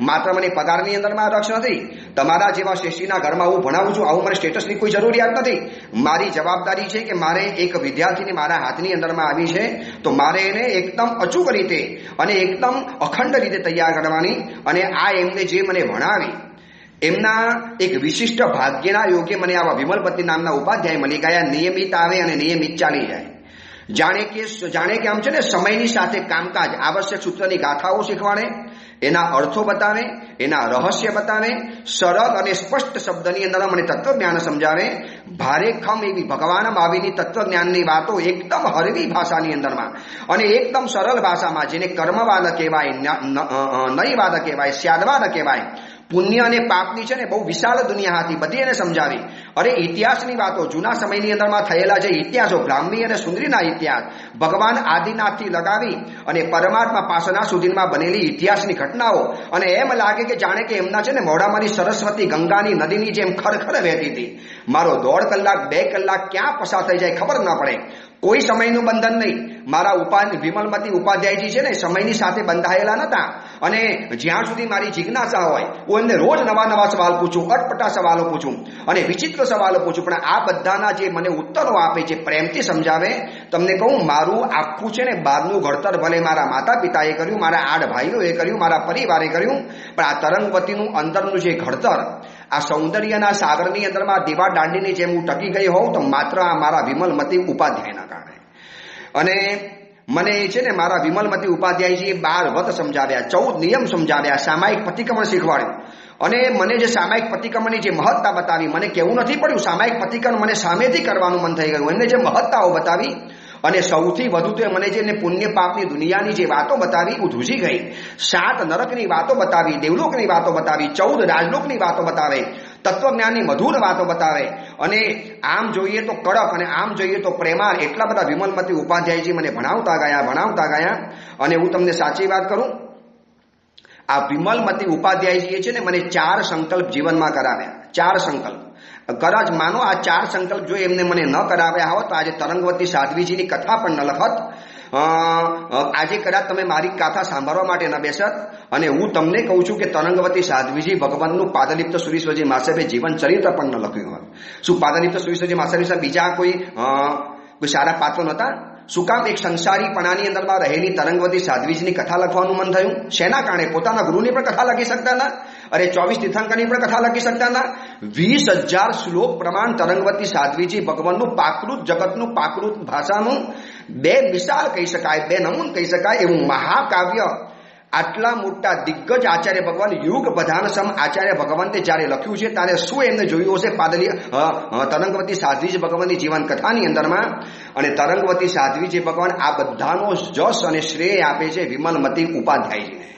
માત્ર મને પગારની અંદરમાં રક્ષ નથી. તમારા જેવા શ્રેષ્ઠીના ઘરમાં હું ભણાવું છું, આવું મને સ્ટેટસની કોઈ જરૂરિયાત નથી. મારી જવાબદારી છે કે મારે એક વિદ્યાર્થીને મારા હાથની અંદરમાં આવી છે તો મારે એને એકદમ અચૂક રીતે અને એકદમ અખંડ રીતે તૈયાર કરવાની. અને આ એમને જે મને ભણાવી એમના એક વિશિષ્ટ ભાગ્યના યોગ્ય મને આવા વિમલપતિ નામના ઉપાધ્યાય મળી ગયા. નિયમિત આવે અને નિયમિત ચાલી જાય. જાણે કે આમ છે ને સમયની સાથે કામકાજ, આવશ્યક સૂત્રની ગાથાઓ શીખવાડે, એના અર્થો બતાવે, એના રહસ્ય બતાવે, સરળ અને સ્પષ્ટ શબ્દની અંદર મને તત્વજ્ઞાન સમજાવે. ભારે ખમ એવી ભગવાન મહાવીરની તત્વજ્ઞાનની વાતો એકદમ હળવી ભાષાની અંદરમાં અને એકદમ સરળ ભાષામાં, જેને કર્મવાદ કહેવાય, નયવાદ કહેવાય, સ્યાદવાદ કહેવાય, પુણ્ય અને પાપની છે ને બહુ વિશાળ દુનિયા હતી, બધી એને સમજાવી. અરે ઇતિહાસની વાતો, જૂના સમયની અંદરમાં થયેલા જે ઇતિહાસો, બ્રાહ્મી અને સુંદરીના ઇતિહાસ, ભગવાન આદિનાથથી લગાવી અને પરમાત્મા પાસના સુધીમાં બનેલી ઇતિહાસની ઘટનાઓ, અને એમ લાગે કે જાણે કે એમના છે ને મોઢામાંની સરસ્વતી ગંગાની નદીની જેમ ખરખર વહેતી હતી. મારો 1.5 કલાક 2 કલાક ક્યાં પસાર થઈ જાય ખબર ન પડે. કોઈ સમયનું બંધન નહીં. મારા વિમલમતી ઉપાધ્યાયજી છે ને સમયની સાથે બંધાયેલા નતા, અને જ્યાં સુધી મારી જિજ્ઞાસા હોય હું એમને રોજ નવા સવાલ પૂછું, અટપટા સવાલો પૂછું અને વિચિત્ર સવાલો પૂછું, પણ આ બધાના જે મને ઉત્તરો આપે છે, પ્રેમથી સમજાવે. તમને કહું, મારું આખું છે ને બહારનું ઘડતર ભલે મારા માતા પિતાએ કર્યું, મારા 8 ભાઈઓએ કર્યું, મારા પરિવારે કર્યું, પણ આ તરંગવતીનું અંદરનું જે ઘડતર, આ સૌંદર્યના સાગરની અંદરમાં દીવા દાંડીની જેમ હું ટકી ગઈ હોઉં તો માત્ર આ મારા વિમલમતી ઉપાધ્યાયના કારણે. અને મને છે ને મારા વિમલમતી ઉપાધ્યાયજીએ 12 વ્રત સમજાવ્યા, 14 નિયમ સમજાવ્યા, સામાયિક પ્રતિક્રમણ શીખવાડ્યું. અને મને જે સામાયિક પ્રતિક્રમણની જે મહત્તા બતાવી, મને કહેવું નથી પડ્યું, સામાયિક પ્રતિક્રમણ મને સામેથી કરવાનું મન થઈ ગયું. એમને જે મહત્તાઓ બતાવી, અને સૌથી વધુ તો મને જે પુણ્ય પાપની દુનિયાની જે વાતો બતાવી, હું ધ્રુજી ગઈ. 7 નરકની વાતો બતાવી, દેવલોકની વાતો બતાવી, 14 રાજલોકની વાતો બતાવે, તત્વજ્ઞાનની મધુર વાતો બતાવે. અને આમ જોઈએ તો કડક અને આમ જોઈએ તો પ્રેમાળ, એટલા બધા વિમલમતી ઉપાધ્યાયજી મને ભણાવતા ગયા. અને હું તમને સાચી વાત કરું, આ વિમલમતી ઉપાધ્યાયજીએ છે ને મને 4 સંકલ્પ જીવનમાં કરાવ્યા. 4 સંકલ્પ. કદાચ માનો આ 4 સંકલ્પ જો એમને મને ન કરાવ્યા હોત તો આજે તરંગવતી સાધ્વીજીની કથા પણ ન લખત. આજે કદાચ તમે મારી કથા સાંભળવા માટે ન બેસત. અને હું તમને કહું છું કે તરંગવતી સાધ્વીજી ભગવાનનું પાદલિપ્ત સુરીશ્વરજી મહાસાહેબે જીવન ચરિત્ર પણ ન લખ્યું હોત. શું પાદલિપ્ત સુરીશ્વરજી મહાસાહેબ બીજા કોઈ સારા પાત્રો નહોતા? શું કામ એક સંસારીપણાની અંદરમાં રહેલી તરંગવતી સાધ્વીજીની કથા લખવાનું મન થયું? શેના કારણે? પોતાના ગુરુની પણ કથા લખી શકતા ના, અરે 24 તીર્થંકરની પણ કથા લખી શકતા ના. 20,000 શ્લોક પ્રમાણ તરંગવતી સાધ્વીજી ભગવાનનું પાકૃત જગતનું પાકૃત ભાષાનું 2 મિસાલ કહી શકાય, 2 નમૂન કહી શકાય એવું મહાકાવ્ય આટલા મોટા દિગ્ગજ આચાર્ય ભગવાન યુગ પ્રધાન સમ આચાર્ય ભગવંતે જ્યારે લખ્યું છે ત્યારે શું એમને જોયું હશે તરંગવતી સાધ્વીજી ભગવાનની જીવન કથાની અંદરમાં. અને તરંગવતી સાધ્વીજી ભગવાન આ બધાનો જશ અને શ્રેય આપે છે વિમલમતી ઉપાધ્યાયજીને.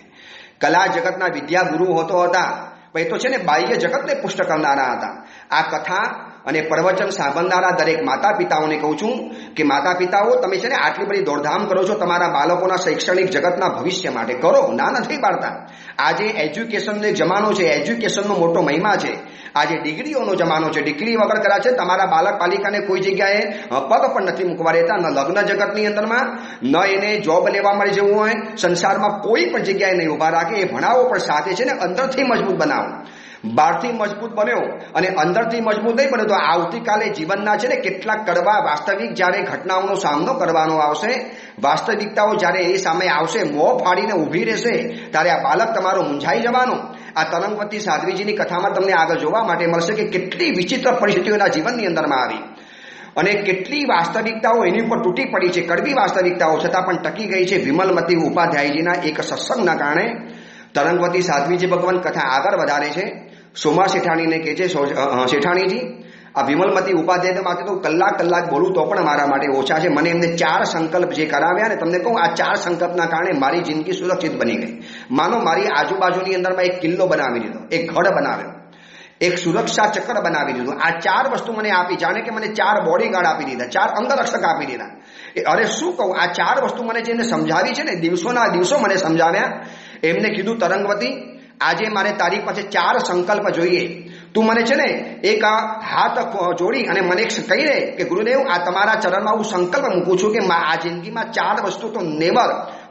કલા જગતના વિદ્યા ગુરુ હોતો હતા, પણ એ તો છે ને બાહ્ય જગતને પુષ્ટ કરનારા હતા. આ કથા અને પ્રવચન સાંભળનારા દરેક માતા પિતાઓને કહું છું કે માતા પિતાઓ, તમે છે ને આટલી બધી દોડધામ કરો છો તમારા બાળકોના શૈક્ષણિક જગતના ભવિષ્ય માટે, કરો, ના નથી પાડતા. આજે એજ્યુકેશનનો એક જમાનો છે, એજ્યુકેશનનો મોટો મહિમા છે. આજે ડિગ્રીઓનો જમાનો છે. ડિગ્રી વગર કદાચ છે તમારા બાળક બાલિકાને કોઈ જગ્યાએ પગ પણ નથી મૂકવા દેતા, ન લગ્ન જગતની અંદરમાં, ન એને જોબ લેવા મળી જવું હોય, સંસારમાં કોઈ પણ જગ્યાએ નહીં ઉભા રાખે. એ ભણાવો, પણ સાથે છે ને અંદરથી મજબૂત બનાવો. બહારથી મજબૂત બન્યો અને અંદરથી મજબૂત નહીં બને તો આવતીકાલે જીવનના છે ને કેટલાક કડવા વાસ્તવિક જ્યારે ઘટનાઓનો સામનો કરવાનો આવશે, વાસ્તવિકતાઓ જ્યારે એ સામે આવશે, મોં ફાડીને ઊભી રહેશે, ત્યારે આ બાળક તમારો મૂંઝાઈ જવાનું. આ તરંગવતી સાધ્વીજીની કથામાં તમને આગળ જોવા માટે મળશે કે કેટલી વિચિત્ર પરિસ્થિતિઓના જીવનની અંદરમાં આવી અને કેટલી વાસ્તવિકતાઓ એની ઉપર તૂટી પડી છે, કડવી વાસ્તવિકતાઓ છતાં પણ ટકી ગઈ છે વિમલમતી ઉપાધ્યાયજીના એક સત્સંગના કારણે. તરંગવતી સાધ્વીજી ભગવાન કથા આગળ વધારે છે. સોમા શેઠાણીને કહે છે, શેઠાણીજી આ વિમલમતી ઉપાધ્યાય માટે તો કલાક બોલું તો પણ મારા માટે ઓછા છે. મને એમને 4 સંકલ્પ જે કરાવ્યા ને, તમને કહું, આ 4 સંકલ્પના કારણે મારી જિંદગી સુરક્ષિત બની ગઈ. માનો મારી આજુબાજુની અંદરમાં એક કિલ્લો બનાવી દીધો, એક ગઢ બનાવ્યો, એક સુરક્ષા ચક્ર બનાવી દીધું. આ 4 વસ્તુ મને આપી, જાણે કે મને 4 બોડીગાર્ડ આપી દીધા, 4 અંગરક્ષક આપી દીધા. અરે શું કહું, આ 4 વસ્તુ મને જેને સમજાવી છે ને, દિવસોના દિવસો મને સમજાવ્યા. એમને કીધું, તરંગવતી, આજે મારે તારી પાસે 4 સંકલ્પ જોઈએ. તું મને છે ને એક હાથ જોડી અને મને કહી દે કે ગુરુદેવ, આ તમારા ચરણમાં હું સંકલ્પ મૂકું છું કે આ જિંદગીમાં 4 વસ્તુ તો નેવર,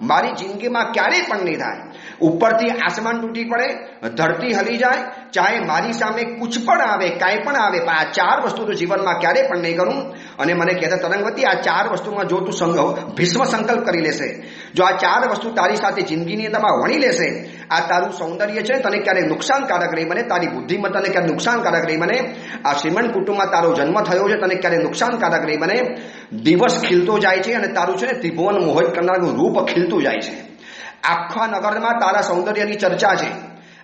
મારી જિંદગીમાં ક્યારેય પણ નહીં થાય. ઉપરથી આસમાન તૂટી પડે, ધરતી હલી જાય, ચાહે મારી સામે કુછ પણ આવે, કાંઈ પણ આવે, પણ આ 4 વસ્તુ તો જીવનમાં ક્યારેય પણ નહીં કરું. અને મને કહેતા, તરંગવતી, આ 4 વસ્તુમાં જો તું ભીષ્મ સંકલ્પ કરી લેશે, જો આ 4 વસ્તુ તારી સાથે જિંદગીની અંદરમાં વણી લેશે, આ તારું સૌંદર્ય છે તને ક્યારેય નુકસાનકારક નહીં બને, તારી બુદ્ધિમત્તાને ક્યારેય નુકસાનકારક નહીં બને, આ શ્રીમંત કુટુંબમાં તારો જન્મ થયો છે તને ક્યારેય નુકસાનકારક નહીં બને, દિવસ ખીલતો જાય છે અને તારું છે ને ત્રિભુવન મોહિત કરનારું રૂપ ખીલતું જાય છે. આખા નગરમાં તારા સૌંદર્યની ચર્ચા છે.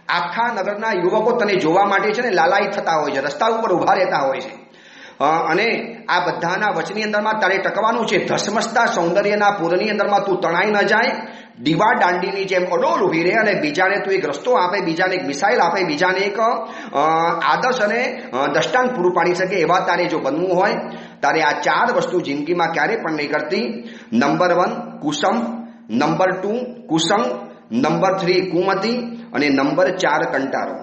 આખા નગરના યુવકો તને જોવા માટે છે ને લાલાયિત થતા હોય છે, રસ્તા ઉપર ઊભા રહેતા હોય છે. અને આ બધાના વચની અંદરમાં તારે ટકવાનું છે. ધસમસતા સૌંદર્યના પૂરની અંદરમાં તું તણાઈ ન જાય. દીવા દાંડીની જેમ અડોલ ઊભી રહે અને બીજાને તું એક રસ્તો આપે, બીજાને એક મિસાઇલ આપે, બીજાને એક આદર્શ અને દ્રષ્ટાંત પૂરું પાડી શકે એવા તારે જો બનવું હોય તારે આ 4 વસ્તુ જિંદગીમાં ક્યારે પણ નહીં કરતી. નંબર 1 કુસંગ, નંબર 2 કુસંગ, નંબર 3 કુમતી અને નંબર 4 કંટારો.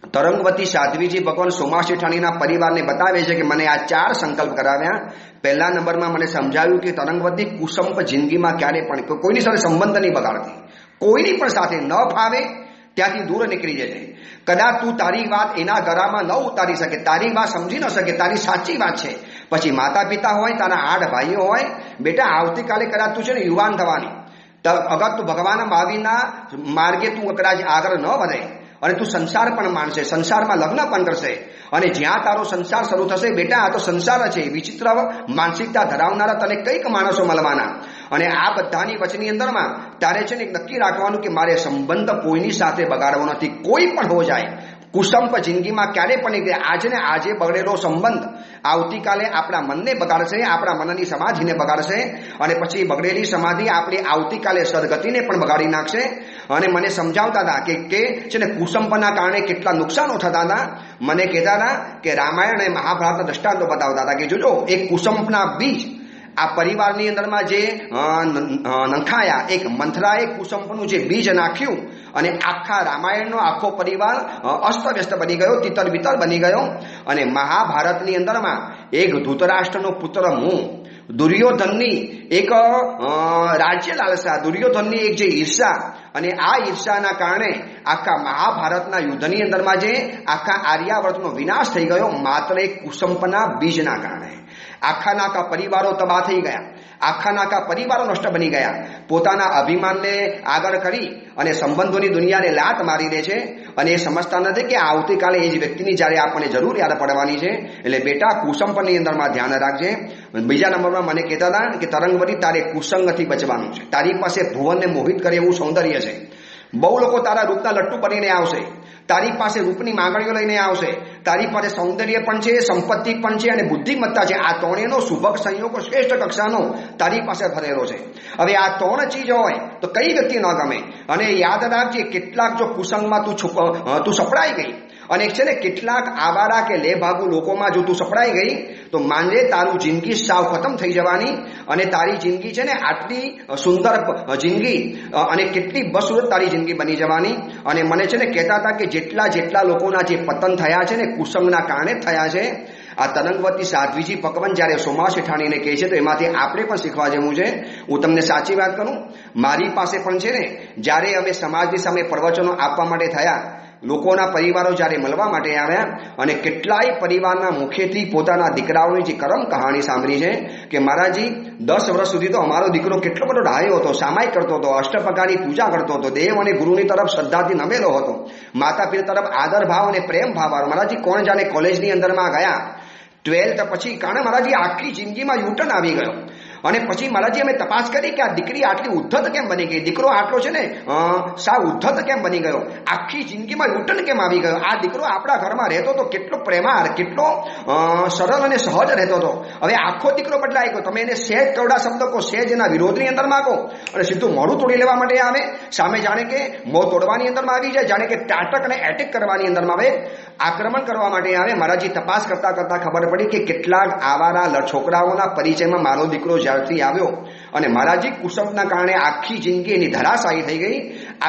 તરંગવતી સાધ્વીજી ભગવાન સોમા શેઠાણીના પરિવારને બતાવે છે કે મને આ 4 સંકલ્પ કરાવ્યા. પહેલા નંબરમાં મને સમજાવ્યું કે તરંગવતી કુસંપ જિંદગીમાં ક્યારે પણ કોઈની સાથે સંબંધ નહીં બગાડતી, કોઈની પણ સાથે ન ફાવે ત્યાંથી દૂર નીકળી જશે. કદાચ તું તારી વાત એના ગળામાં ન ઉતારી શકે, તારી વાત સમજી ન શકે, તારી સાચી વાત છે, પછી માતા પિતા હોય, તારા 8 ભાઈઓ હોય, બેટા આવતીકાલે કદાચ તું છે ને યુવાન થવાની, અગર તું ભગવાન મહાવીરના માર્ગે તું કદાચ આગળ ન વધે અને તું સંસાર પણ માનશે, સંસારમાં લગ્ન પણ કરશે અને જ્યાં તારો સંસાર શરૂ થશે બેટા આ તો સંસાર છે, વિચિત્ર માનસિકતા ધરાવનારા તને કંઈક માણસો મળવાના. અને આ બધાની વચની અંદરમાં તારે છે ને નક્કી રાખવાનું કે મારે સંબંધ કોઈની સાથે બગાડવો નથી, કોઈ પણ હો જાય. કુસંપ જિંદગીમાં ક્યારે પણ આજને આજે બગડેલો સંબંધ આવતીકાલે આપણા મનને બગાડશે, આપણા મનની સમાધિને બગાડશે અને પછી બગડેલી સમાધિ આપણી આવતીકાલે સદગતિને પણ બગાડી નાખશે. અને મને સમજાવતા હતા કે છે ને કુસંપના કારણે કેટલા નુકસાનો થતા હતા. મને કહેતા હતા કે રામાયણ અને મહાભારતના દ્રષ્ટાંતો બતાવતા હતા કે જોજો એક કુસંપના બીજ આ પરિવારની અંદરમાં જે નંખાયા, એક મંથરાએ કુસંપનું જે બીજ નાખ્યું અને આખા રામાયણનો આખો પરિવાર અસ્તવ્યસ્ત બની ગયો, તિતર બિતર બની ગયો. અને મહાભારતની અંદરમાં એક ધૃતરાષ્ટ્રનો પુત્ર હું, દુર્યોધનની એક રાજ્ય લાલસા, દુર્યોધનની એક જે ઈર્ષા અને આ ઈર્ષાના કારણે આખા મહાભારતના યુદ્ધની અંદરમાં જે આખા આર્યાવર્તનો વિનાશ થઈ ગયો માત્ર એક કુસંપના બીજના કારણે. આખાના આખા પરિવારો તબાહ થઈ ગયા, આખાના આખા પરિવારો નષ્ટ બની ગયા. પોતાના અભિમાનને આગળ કરી અને સંબંધોની દુનિયાને લાત મારી દે છે અને એ સમજતા નથી કે આવતીકાલે એ જ વ્યક્તિની જ્યારે આપણને જરૂર યાદ પડવાની છે. એટલે બેટા કુસંપની અંદરમાં ધ્યાન રાખજે. બીજા નંબરમાં મને કહેતા હતા કે તરંગવતી તારે કુસંગથી બચવાનું છે. તારી પાસે ભુવનને મોહિત કરે એવું સૌંદર્ય છે. બહુ લોકો તારા રૂપના લટ્ટુ બનીને આવશે, તારી પાસે રૂપની માંગણીઓ લઈને આવશે, તારી પાસે સૌંદર્ય પણ છે, સંપત્તિ પણ છે અને બુદ્ધિમત્તા છે. આ ત્રણેયનો શુભક સંયોગો શ્રેષ્ઠ કક્ષાનો તારી પાસે ભરેલો છે. હવે આ 3 ચીજ હોય તો કઈ વ્યક્તિ ન ગમે. અને યાદ રાખજે કેટલાક જો કુસંગમાં તું સપડાઈ ગઈ અને છે ને કેટલાક આવારા કે લેભાગુ લોકોમાં જો તું સપડાઈ ગઈ તો માનજે તારું જિંદગી સાવ ખતમ થઈ જવાની. અને તારી જિંદગી છે ને આટલી સુંદર જિંદગી અને કેટલી બસુરત તારી જિંદગી બની જવાની. અને મને છે ને કહેતા હતા કે જેટલા લોકોના જે પતન થયા છે ને કુસંગના કારણે થયા છે. આ તરંગવતી સાધ્વીજી ભગવાન જ્યારે સોમા શેઠાણીને કહે છે તો એમાંથી આપણે પણ શીખવા જેવું છે. હું તમને સાચી વાત કરું, મારી પાસે પણ છે ને જ્યારે અમે સમાજની સામે પ્રવચનો આપવા માટે થયા, લોકોના પરિવારો જ્યારે મળવા માટે આવ્યા અને કેટલાય પરિવારના મુખેથી પોતાના દીકરાઓની જે કરમ કહાણી સાંભળી છે કે મહારાજી 10 વર્ષ સુધી તો અમારો દીકરો કેટલો બધો ડાયો હતો, સામાયિક કરતો હતો, અષ્ટપ્રકારની પૂજા કરતો હતો, દેવ અને ગુરુની તરફ શ્રદ્ધાથી નમેલો હતો, માતા પિતા તરફ આદર ભાવ અને પ્રેમ ભાવ. મહારાજી કોણ જાણે કોલેજની અંદરમાં ગયા 12th પછી, કારણ મહારાજી આખી જિંદગીમાં યુટર્ન આવી ગયો. અને પછી મહારાજી અમે તપાસ કરી કે આ દીકરી આટલી ઉદ્ધત કેમ બની ગઈ, દીકરો આટલો છે ને સાવ ઉદ્ધત કેમ બની ગયો, આખી જિંદગીમાં યુટર્ન કેમ આવી ગયો. આ દીકરો આપણા ઘરમાં રહેતો તો કેટલો પ્રેમાળ, કેટલો સરળ અને સહજ રહેતો હતો. હવે આખો દીકરો બદલાઈ ગયો. તમે એને સહેજ કવડા શબ્દ કહો, સહેજ એના વિરોધની અંદર માગો અને સીધું મોઢું તોડી લેવા માટે આવે, સામે જાણે કે મોં તોડવાની અંદરમાં આવી જાય, જાણે કે ટાટક અને એટેક કરવાની અંદરમાં આવે, આક્રમણ કરવા માટે આવે. મહારાજી તપાસ કરતા કરતા ખબર પડી કે કેટલાક આવારા છોકરાઓના પરિચયમાં મારો દીકરો જ્યારથી આવ્યો અને મહારાજી કુસંપના કારણે આખી જિંદગી એની ધરાશાયી થઈ ગઈ,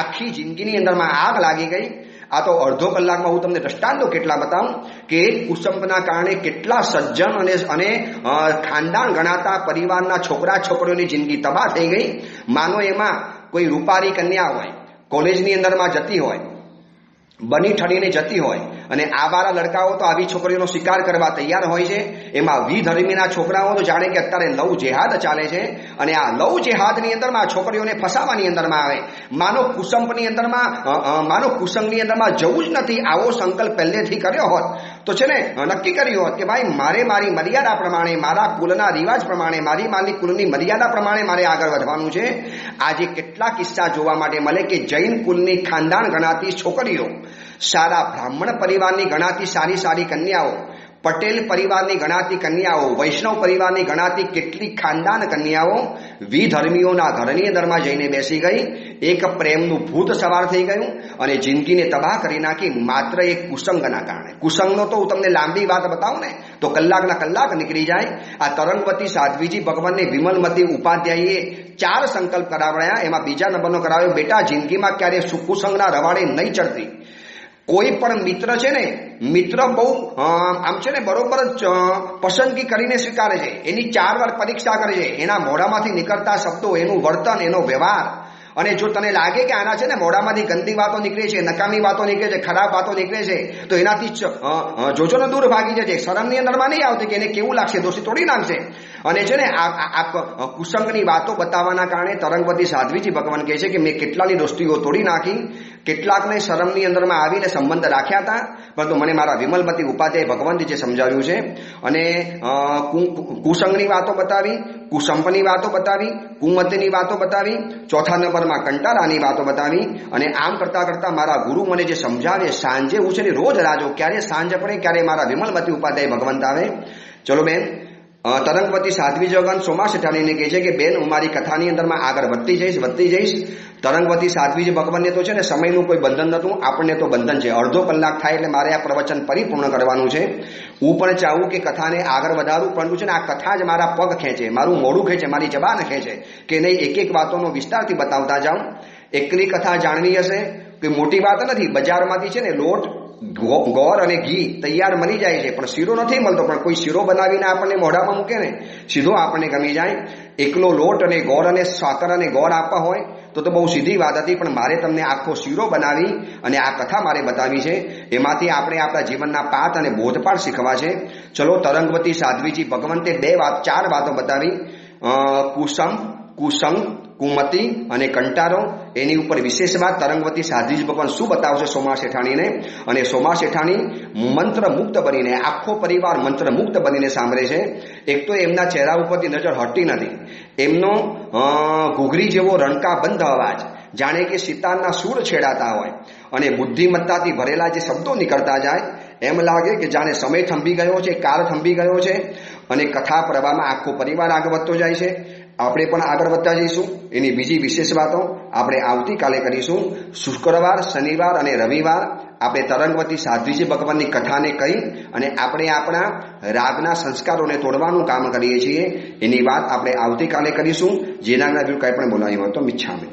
આખી જિંદગીની અંદરમાં આગ લાગી ગઈ. આ તો અડધો કલાકમાં હું તમને દ્રષ્ટાંતો કેટલા બતાવું કે કુસંપના કારણે કેટલા સજ્જન અને ખાનદાન ગણાતા પરિવારના છોકરા છોકરીઓની જિંદગી તબાહ થઈ ગઈ. માનો એમાં કોઈ રૂપારી કન્યા હોય, કોલેજની અંદરમાં જતી હોય બની ઠરીને જતી હોય અને આવારા લડકાઓ તો આવી છોકરીઓનો શિકાર કરવા તૈયાર હોય છે. એમાં વિધર્મીના છોકરાઓ તો જાણે કે અત્યારે લવ જેહાદ ચાલે છે અને આ લવ જેહાદની અંદરમાં છોકરીઓને ફસાવાની અંદરમાં આવે. માનો કુસંગની અંદરમાં જવું જ નથી આવો સંકલ્પ પહેલેથી કર્યો હોત તો છે ને નક્કી કર્યું હોત કે ભાઈ મારે મારી મર્યાદા પ્રમાણે, મારા કુલના રિવાજ પ્રમાણે, મારી કુલની મર્યાદા પ્રમાણે મારે આગળ વધવાનું છે. આજે કેટલા કિસ્સા જોવા માટે મળે કે જૈન કુલની ખાનદાન ગણાતી છોકરીઓ, સારા બ્રાહ્મણ પરિવારની ગણાતી સારી કન્યાઓ, પટેલ પરિવારની ગણાતી કન્યાઓ, વૈષ્ણવ પરિવારની ગણાતી કેટલી ખાનદાન કન્યાઓ વિધર્મીઓના ઘરની અંદરમાં જઈને બેસી ગઈ. એક પ્રેમનું ભૂત સવાર થઈ ગયું અને જિંદગીને તબાહ કરી નાખી માત્ર એક કુસંગના કારણે. કુસંગનો તો હું તમને લાંબી વાત બતાવું ને તો કલાકના કલાક નીકળી જાય. આ તરંગવતી સાધ્વીજી ભગવાનને વિમલમતી ઉપાધ્યાયે 4 સંકલ્પ કરાવ્યા. એમાં બીજા નંબરનો કરાવ્યો, બેટા જિંદગીમાં ક્યારે કુસંગના રવાડે નહીં ચડતી. કોઈ પણ મિત્ર છે ને, મિત્ર બહુ આમ છે ને બરોબર જ પસંદગી કરીને સ્વીકારે છે. એની 4 વાર પરીક્ષા કરે છે. એના મોઢામાંથી નીકળતા શબ્દો, એનું વર્તન, એનો વ્યવહાર. અને જો તને લાગે કે આના છે ને મોઢામાંથી ગંદી વાતો નીકળે છે, નકામી વાતો નીકળે છે, ખરાબ વાતો નીકળે છે તો એનાથી જોજો ને દૂર ભાગી જજે. શરમની અંદરમાં નહીં આવતી કે એને કેવું લાગશે, દોષી તોડી નાખશે. અને છે ને આ કુસંગની વાતો બતાવવાના કારણે તરંગવતી સાધ્વીજી ભગવાન કહે છે કે મેં કેટલાની દોસ્તીઓ તોડી નાખી, કેટલાકને શરમની અંદરમાં આવીને સંબંધ રાખ્યા હતા, પરંતુ મને મારા વિમલમતી ઉપાધ્યાય ભગવાનજી જે સમજાવ્યું છે અને કુસંગની વાતો બતાવી, કુસંપની વાતો બતાવી, કુમતીની વાતો બતાવી, ચોથા નંબરમાં કંટાળાની વાતો બતાવી. અને આમ કરતા કરતા મારા ગુરુ મને જે સમજાવે, સાંજે હું છે ને રોજ રાજો ક્યારે સાંજ પડે, ક્યારે મારા વિમલમતી ઉપાધ્યાય ભગવંત આવે. ચલો બેન, તરંગવતી સાધ્વી જગન સોમા શેઠાણીને કહે છે કે બેન હું મારી કથાની અંદરમાં આગળ વધતી જઈશ. તરંગવતી સાધ્વીજી ભગવાનને તો છે ને સમયનું કોઈ બંધન નહોતું, આપણને તો બંધન છે. અડધો કલાક થાય એટલે મારે આ પ્રવચન પરિપૂર્ણ કરવાનું છે. હું પણ ચાહું કે કથાને આગળ વધારું, પરંતુ છે ને આ કથા જ મારા પગ ખેંચે, મારું મોઢું ખેંચે, મારી જબાન ખેંચે કે નહીં એક વાતોનો વિસ્તારથી બતાવતા જાઉં. એકલી કથા જાણવી હશે કે મોટી વાત નથી. બજારમાંથી છે ને લોટ, ગોળ અને ઘી તૈયાર મળી જાય છે, પણ શીરો નથી મળતો. પણ કોઈ શીરો બનાવીને આપણને મોઢામાં મૂકે ને સીધો આપણને ગમી જાય. એકલો લોટ અને ગોળ અને સાકર અને ગોળ આપવા હોય તો બહુ સીધી વાત હતી, પણ મારે તમને આખો શીરો બનાવી અને આ કથા મારે બતાવી છે. એમાંથી આપણે આપણા જીવનના પાઠ અને બોધપાઠ શીખવા છે. ચલો, તરંગવતી સાધ્વીજી ભગવંતે 4 વાતો બતાવી. કુસંગ, કુમતી અને કંટારો. એની ઉપર વિશેષ વાત તરંગવતી સાધ્વીજી ભગવાન શું બતાવશે સોમા શેઠાણીને. અને સોમા શેઠાણી મંત્રમુક્ત બનીને, આખો પરિવાર મંત્રમુક્ત બનીને સાંભળે છે. એક તો એમના ચહેરા ઉપરથી નજર હટતી નથી. એમનો ઘૂઘરી જેવો રણકાબંધ અવાજ, જાણે કે સિતારના સૂર છેડાતા હોય અને બુદ્ધિમત્તાથી ભરેલા જે શબ્દો નીકળતા જાય એમ લાગે કે જાણે સમય થંભી ગયો છે, કાળ થંભી ગયો છે અને કથા પ્રવાહમાં આખો પરિવાર આગળ વધતો જાય છે. આપણે પણ આગળ વધતા જઈશું. એની બીજી વિશેષ વાતો આપણે આવતીકાલે કરીશું. શુક્રવાર, શનિવાર અને રવિવાર આપણે તરંગવતી સાધ્વીજી ભગવાનની કથાને કહી અને આપણે આપણા રાગના સંસ્કારોને તોડવાનું કામ કરીએ છીએ. એની વાત આપણે આવતીકાલે કરીશું. જેના કંઈ પણ બોલાયું હોય તો મિચ્છામી.